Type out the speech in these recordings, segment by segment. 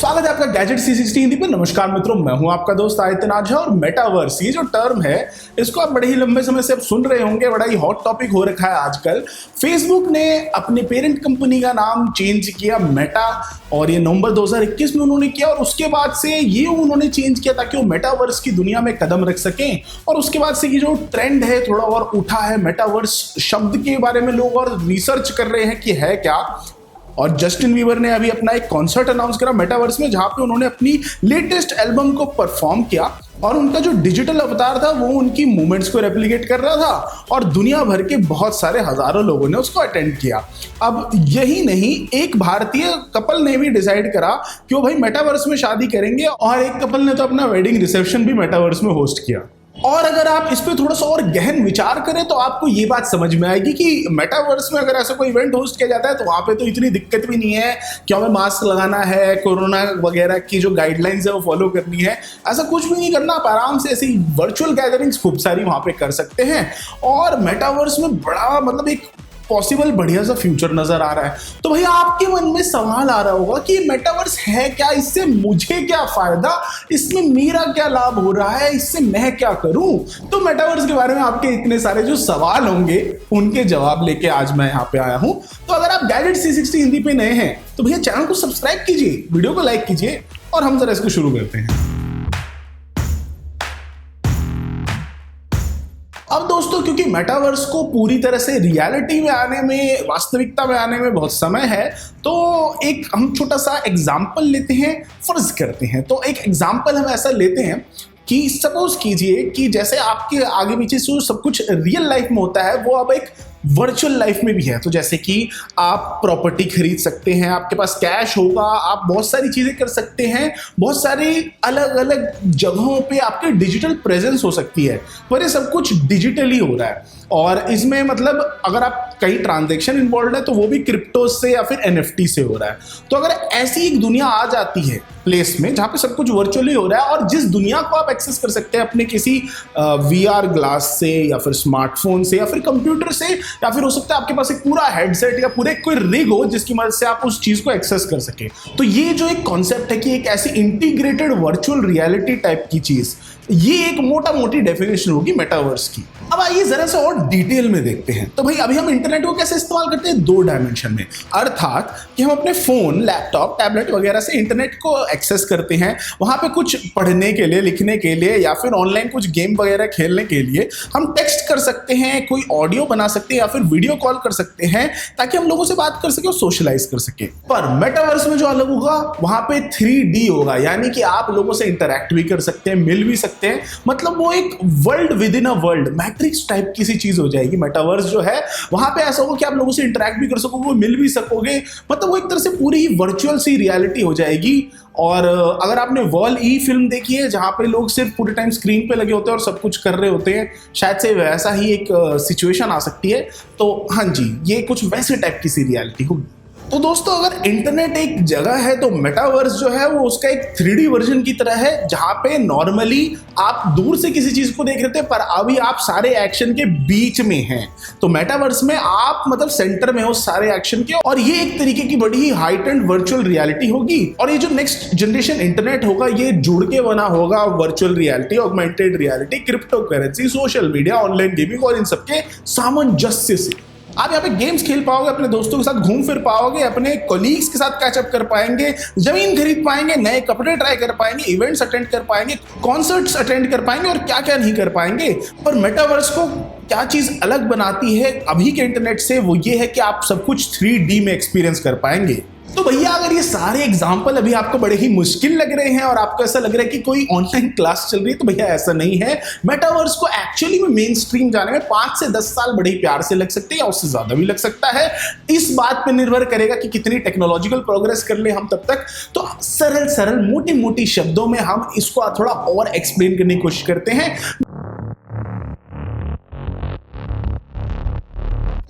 स्वागत है आपका गैजेट 360 हिंदी पे। नमस्कार मित्रों, मैं हूं आपका दोस्त आदित्यनाथ झा। और मेटावर्स, ये जो टर्म है इसको आप बड़े ही लंबे समय से अब सुन रहे होंगे, बड़ा ही हॉट टॉपिक हो रखा है आजकल। फेसबुक ने अपने पेरेंट कंपनी का नाम चेंज किया मेटा, और ये नवंबर 2021 में उन्होंने किया। और उसके बाद से ये उन्होंने चेंज किया ताकि वो मेटावर्स की दुनिया में कदम रख सकें। और उसके बाद से ये जो ट्रेंड है थोड़ा और उठा है, मेटावर्स शब्द के बारे में लोग और रिसर्च कर रहे हैं कि है क्या। और जस्टिन बीबर ने अभी अपना एक कॉन्सर्ट अनाउंस करा मेटावर्स में, जहां पे उन्होंने अपनी लेटेस्ट एल्बम को परफॉर्म किया। और उनका जो डिजिटल अवतार था वो उनकी मूवमेंट्स को रेप्लिकेट कर रहा था, और दुनिया भर के बहुत सारे हजारों लोगों ने उसको अटेंड किया। अब यही नहीं, एक भारतीय कपल ने भी डिसाइड करा कि वो भाई मेटावर्स में शादी करेंगे, और एक कपल ने तो अपना वेडिंग रिसेप्शन भी मेटावर्स में होस्ट किया। और अगर आप इस पे थोड़ा सा और गहन विचार करें तो आपको ये बात समझ में आएगी कि मेटावर्स में अगर ऐसा कोई इवेंट होस्ट किया जाता है तो वहां पे तो इतनी दिक्कत भी नहीं है कि हमें मास्क लगाना है, कोरोना वगैरह की जो गाइडलाइंस है वो फॉलो करनी है। ऐसा कुछ भी नहीं करना, आप आराम से ऐसी वर्चुअल गैदरिंग्स खूब सारी वहां पे कर सकते हैं। और मेटावर्स में बड़ा मतलब एक पॉसिबल बढ़िया सा फ्यूचर नजर आ रहा है। तो भैया आपके मन में सवाल आ रहा होगा कि मेटावर्स है क्या, इससे मुझे क्या फायदा, इसमें मेरा क्या लाभ हो रहा है, इससे मैं क्या करूं। तो मेटावर्स के बारे में आपके इतने सारे जो सवाल होंगे उनके जवाब लेके आज मैं यहाँ पे आया हूं। तो अगर आप गैजेट 360 हिंदी पे नए हैं तो भैया चैनल को सब्सक्राइब कीजिए, वीडियो को लाइक कीजिए, और हम जरा इसको शुरू करते हैं। अब दोस्तों, क्योंकि मेटावर्स को पूरी तरह से रियलिटी में आने में, वास्तविकता में आने में बहुत समय है, तो एक हम छोटा सा एग्जाम्पल लेते हैं, फर्ज करते हैं। तो एक एग्जाम्पल हम ऐसा लेते हैं कि सपोज कीजिए कि जैसे आपके आगे पीछे जो सब कुछ रियल लाइफ में होता है वो अब एक वर्चुअल लाइफ में भी है। तो जैसे कि आप प्रॉपर्टी खरीद सकते हैं, आपके पास कैश होगा, आप बहुत सारी चीजें कर सकते हैं, बहुत सारी अलग अलग जगहों पे आपके डिजिटल प्रेजेंस हो सकती है। पर ये सब कुछ डिजिटली हो रहा है, और इसमें मतलब अगर आप कहीं ट्रांजैक्शन इन्वॉल्व है तो वो भी क्रिप्टो से या फिर एनएफटी से हो रहा है। तो अगर ऐसी एक दुनिया आ जाती है प्लेस में जहाँ पे सब कुछ वर्चुअली हो रहा है, और जिस दुनिया को आप एक्सेस कर सकते हैं अपने किसी वीआर ग्लास से या फिर स्मार्टफोन से या फिर कंप्यूटर से, या फिर हो सकता है आपके पास एक पूरा हेडसेट या पूरे कोई रिग हो जिसकी मदद से आप उस चीज को एक्सेस कर सके। तो ये जो एक कॉन्सेप्ट है कि एक ऐसी इंटीग्रेटेड वर्चुअल रियलिटी टाइप की चीज, ये एक मोटा मोटी डेफिनेशन होगी मेटावर्स की। अब आइए जरा सा और डिटेल में देखते हैं। तो भाई अभी हम इंटरनेट को कैसे इस्तेमाल करते हैं, दो डायमेंशन में, अर्थात कि हम अपने फोन, लैपटॉप, टैबलेट वगैरह से इंटरनेट को एक्सेस करते हैं। वहां पे कुछ पढ़ने के लिए, लिखने के लिए, या फिर ऑनलाइन कुछ गेम वगैरह खेलने के लिए हम टेक्स्ट कर सकते हैं, कोई ऑडियो बना सकते हैं, या फिर वीडियो कॉल कर सकते हैं ताकि हम लोगों से बात कर सके और सोशलाइज कर सके। पर मेटावर्स में जो अलग होगा, वहां पे 3D होगा, यानी कि आप लोगों से इंटरैक्ट भी कर सकते हैं, मिल भी सकते हैं। मतलब वो एक world with in a world, matrix type की सी चीज हो जाएगी मेटावर्स जो है। वहां पे ऐसा होगा कि आप लोगों से इंटरैक्ट भी कर सकोगे, मिल भी सकोगे, मतलब वो एक तरह से पूरी ही वर्चुअल सी रियलिटी हो जाएगी। और अगर आपने वॉल-ई फिल्म देखी है जहां पे लोग सिर्फ पूरे टाइम स्क्रीन पे लगे होते हैं और सब कुछ कर रहे होते हैं, शायद से वैसा ही एक सिचुएशन आ सकती है। तो हाँ जी, ये कुछ वैसे टाइप की सी रियलिटी होगी। तो दोस्तों, अगर इंटरनेट एक जगह है तो मेटावर्स जो है वो उसका एक 3D वर्जन की तरह है, जहां पे नॉर्मली आप दूर से किसी चीज को देख रहे थे, पर अभी आप सारे एक्शन के बीच में हैं। तो मेटावर्स में आप मतलब सेंटर में हो सारे एक्शन के, और ये एक तरीके की बड़ी ही हाइटेंड वर्चुअल रियलिटी होगी। और ये जो नेक्स्ट जनरेशन इंटरनेट होगा ये जुड़ के बना होगा virtual reality, augmented reality, crypto currency, social media, online gaming और इन सबके सामंजस्य से आप यहाँ पे गेम्स खेल पाओगे, अपने दोस्तों के साथ घूम फिर पाओगे, अपने कोलीग्स के साथ कैचअप कर पाएंगे, जमीन खरीद पाएंगे, नए कपड़े ट्राई कर पाएंगे, इवेंट्स अटेंड कर पाएंगे, कॉन्सर्ट्स अटेंड कर पाएंगे, और क्या क्या नहीं कर पाएंगे। पर मेटावर्स को क्या चीज अलग बनाती है अभी के इंटरनेट से, वो ये है कि आप सब कुछ 3D में एक्सपीरियंस कर पाएंगे। तो भैया अगर ये सारे एग्जाम्पल अभी आपको बड़े ही मुश्किल लग रहे हैं और आपको ऐसा लग रहा है कि कोई ऑनलाइन क्लास चल रही है, तो भैया ऐसा नहीं है। मेटावर्स को एक्चुअली में मेन स्ट्रीम जाने में 5 से 10 साल बड़े ही प्यार से लग सकते हैं, या उससे ज्यादा भी लग सकता है। इस बात पे निर्भर करेगा कि कितनी टेक्नोलॉजिकल प्रोग्रेस कर ले हम तब तक। तो सरल सरल मोटी मोटी शब्दों में हम इसको थोड़ा और एक्सप्लेन करने की कोशिश करते हैं।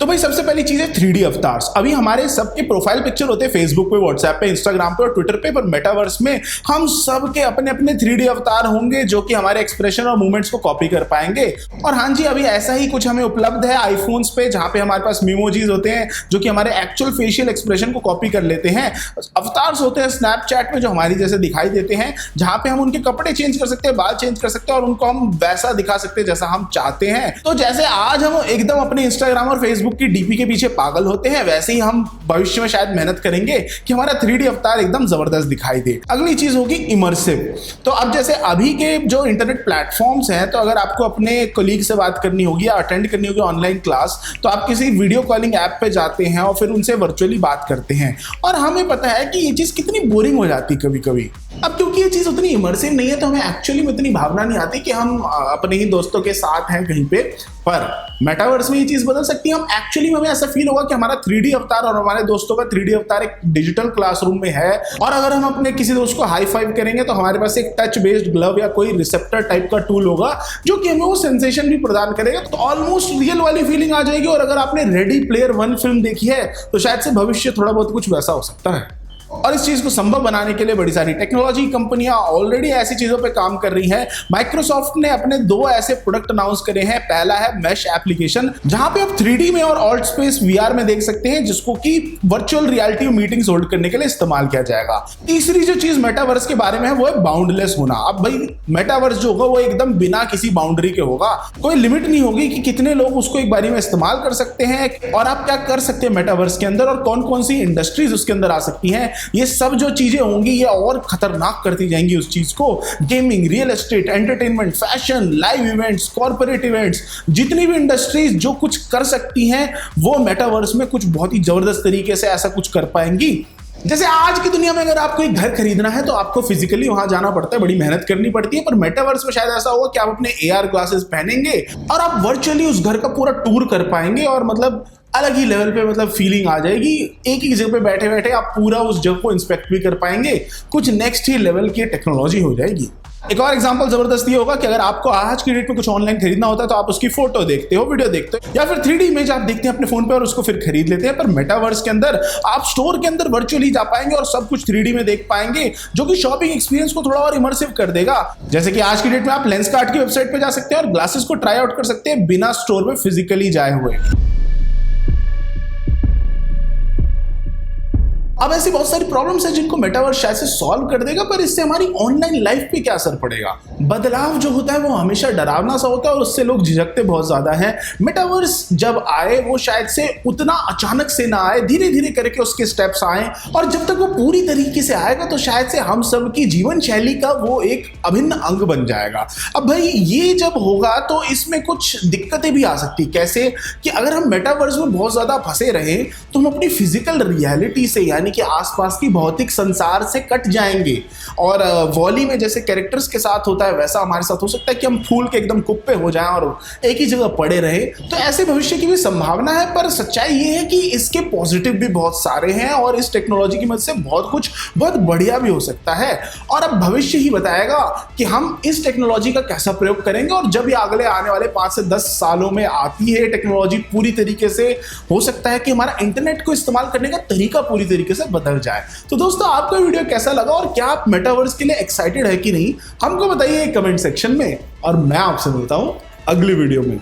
तो भाई सबसे पहली चीज है 3D अवतार्स। अभी हमारे सबके प्रोफाइल पिक्चर होते हैं फेसबुक पे, व्हाट्सएप पे, इंस्टाग्राम पे और ट्विटर पे, पर मेटावर्स में हम सबके अपने अपने 3D अवतार होंगे जो कि हमारे एक्सप्रेशन और मूवमेंट्स को कॉपी कर पाएंगे। और हाँ जी, अभी ऐसा ही कुछ हमें उपलब्ध है आईफोन्स पे, जहां पे हमारे पास मीमोजीज होते हैं जो कि हमारे एक्चुअल फेशियल एक्सप्रेशन को कॉपी कर लेते हैं। अवतार्स होते हैं स्नैपचैट में जो हमारी जैसे दिखाई देते हैं, जहां पे हम उनके कपड़े चेंज कर सकते हैं, बाल चेंज कर सकते हैं और उनको हम वैसा दिखा सकते हैं जैसा हम चाहते हैं। तो जैसे आज हम एकदम अपने इंस्टाग्राम और फेसबुक की डीपी के पीछे पागल होते हैं, वैसे ही हम भविष्य में शायद मेहनत करेंगे कि हमारा 3D अवतार एकदम जबरदस्त दिखाई दे। अगली चीज होगी इमर्सिव। तो अब जैसे अभी के जो इंटरनेट प्लेटफॉर्म्स हैं, तो अगर आपको अपने कोलीग से बात करनी होगी या अटेंड करनी होगी ऑनलाइन क्लास, तो आप किसी वीडियो कॉलिंग ऐप पे जाते हैं और फिर उनसे वर्चुअली बात करते हैं। और हमें पता है कि ये चीज कितनी बोरिंग हो जाती है कभी कभी। अब क्योंकि ये चीज उतनी इमर्सिव नहीं है, तो हमें एक्चुअली में इतनी भावना नहीं आती कि हम अपने ही दोस्तों के साथ हैं कहीं पे। पर मेटावर्स में ये चीज बदल सकती है। हम एक्चुअली में हमें ऐसा फील होगा कि हमारा 3D अवतार और हमारे दोस्तों का 3D अवतार एक डिजिटल क्लासरूम में है। और अगर हम अपने किसी दोस्त को हाई फाइव करेंगे तो हमारे पास एक टच बेस्ड ग्लव या कोई रिसेप्टर टाइप का टूल होगा जो कि हमें वो सेंसेशन भी प्रदान करेगा। तो ऑलमोस्ट रियल वाली फीलिंग आ जाएगी। और अगर आपने रेडी प्लेयर 1 फिल्म देखी है तो शायद से भविष्य थोड़ा बहुत कुछ वैसा हो सकता है। और इस चीज को संभव बनाने के लिए बड़ी सारी टेक्नोलॉजी कंपनियां ऑलरेडी ऐसी चीजों पे काम कर रही हैं। माइक्रोसॉफ्ट ने अपने 2 ऐसे प्रोडक्ट अनाउंस करे हैं। पहला है मैश एप्लीकेशन, जहां पे आप 3D में और ऑल्ट स्पेस VR में देख सकते हैं, जिसको कि वर्चुअल रियलिटी मीटिंग्स होल्ड करने के लिए इस्तेमाल किया जाएगा। तीसरी जो चीज मेटावर्स के बारे में है वो है बाउंडलेस होना। अब भाई मेटावर्स जो होगा वो एकदम बिना किसी बाउंड्री के होगा। कोई लिमिट नहीं होगी कि कितने लोग उसको एक बारी में इस्तेमाल कर सकते हैं और आप क्या कर सकते हैं मेटावर्स के अंदर और कौन कौन सी इंडस्ट्रीज उसके अंदर आ सकती हैं। ये सब जो चीजें होंगी ये और खतरनाक करती जाएंगी उस चीज को। Gaming, real estate, entertainment, fashion, live events, corporate events, जितनी भी इंडस्ट्रीज जो कुछ कर सकती हैं वो मेटावर्स में कुछ बहुत ही जबरदस्त तरीके से ऐसा कुछ कर पाएंगी। जैसे आज की दुनिया में अगर आपको एक घर खरीदना है तो आपको फिजिकली वहां जाना पड़ता है, बड़ी मेहनत करनी पड़ती है। पर मेटावर्स में शायद ऐसा होगा कि आप अपने AR ग्लासेस पहनेंगे और आप वर्चुअली उस घर का पूरा टूर कर पाएंगे और मतलब अलग ही लेवल पे मतलब फीलिंग आ जाएगी। एक ही जगह पे बैठे बैठे आप पूरा उस जगह को इंस्पेक्ट भी कर पाएंगे। कुछ नेक्स्ट ही लेवल की टेक्नोलॉजी हो जाएगी। एक और एग्जांपल जबरदस्त ये होगा कि अगर आपको आज की डेट में कुछ ऑनलाइन खरीदना होता है तो आप उसकी फोटो देखते हो, वीडियो देखते हो या फिर 3D इमेज आप देखते हैं अपने फोन पे और उसको फिर खरीद लेते हैं। पर मेटावर्स के अंदर आप स्टोर के अंदर वर्चुअली जा पाएंगे और सब कुछ 3D में देख पाएंगे, जो कि शॉपिंग एक्सपीरियंस को थोड़ा और इमर्सिव कर देगा। जैसे कि आज की डेट में आप लेंसकार्ट की वेबसाइट पे जा सकते हैं और ग्लासेस को ट्राई आउट कर सकते हैं बिना स्टोर में फिजिकली जाए हुए। अब ऐसी बहुत सारी प्रॉब्लम्स हैं जिनको मेटावर्स शायद से सॉल्व कर देगा, पर इससे हमारी ऑनलाइन लाइफ पे क्या असर पड़ेगा। बदलाव जो होता है वो हमेशा डरावना सा होता है और उससे लोग झिझकते बहुत ज्यादा हैं। मेटावर्स जब आए वो शायद से उतना अचानक से ना आए, धीरे धीरे करके उसके स्टेप्स आए और जब तक वो पूरी तरीके से आएगा तो शायद से हम सब की जीवन शैली का वो एक अभिन्न अंग बन जाएगा। अब भाई ये जब होगा तो इसमें कुछ दिक्कतें भी आ सकती। कैसे कि अगर हम मेटावर्स में बहुत ज्यादा फंसे रहे तो हम अपनी फिजिकल रियलिटी से यानी कि आसपास की भौतिक संसार से कट जाएंगे। और वॉली में जैसे कैरेक्टर्स के साथ होता है वैसा हमारे साथ हो सकता है कि हम फूल के एकदम कुप्पे हो जाएं और एक ही जगह पड़े रहे। तो ऐसे भविष्य की भी संभावना है, पर सच्चाई ये है कि इसके पॉजिटिव भी बहुत सारे हैं और इस टेक्नोलॉजी की मदद से बहुत कुछ बहुत बढ़िया भी हो सकता है। और अब भविष्य ही बताएगा कि हम इस टेक्नोलॉजी का कैसा प्रयोग करेंगे। और जब ये अगले आने वाले 5 से 10 सालों में आती है टेक्नोलॉजी पूरी तरीके से, हो सकता है कि हमारा इंटरनेट को इस्तेमाल करने का तरीका पूरी तरीके से बदल जाए। तो दोस्तों आपको वीडियो कैसा लगा और क्या आप मेटावर्स के लिए एक्साइटेड है कि नहीं, हमको बताइए कमेंट सेक्शन में। और मैं आपसे मिलता हूं अगली वीडियो में।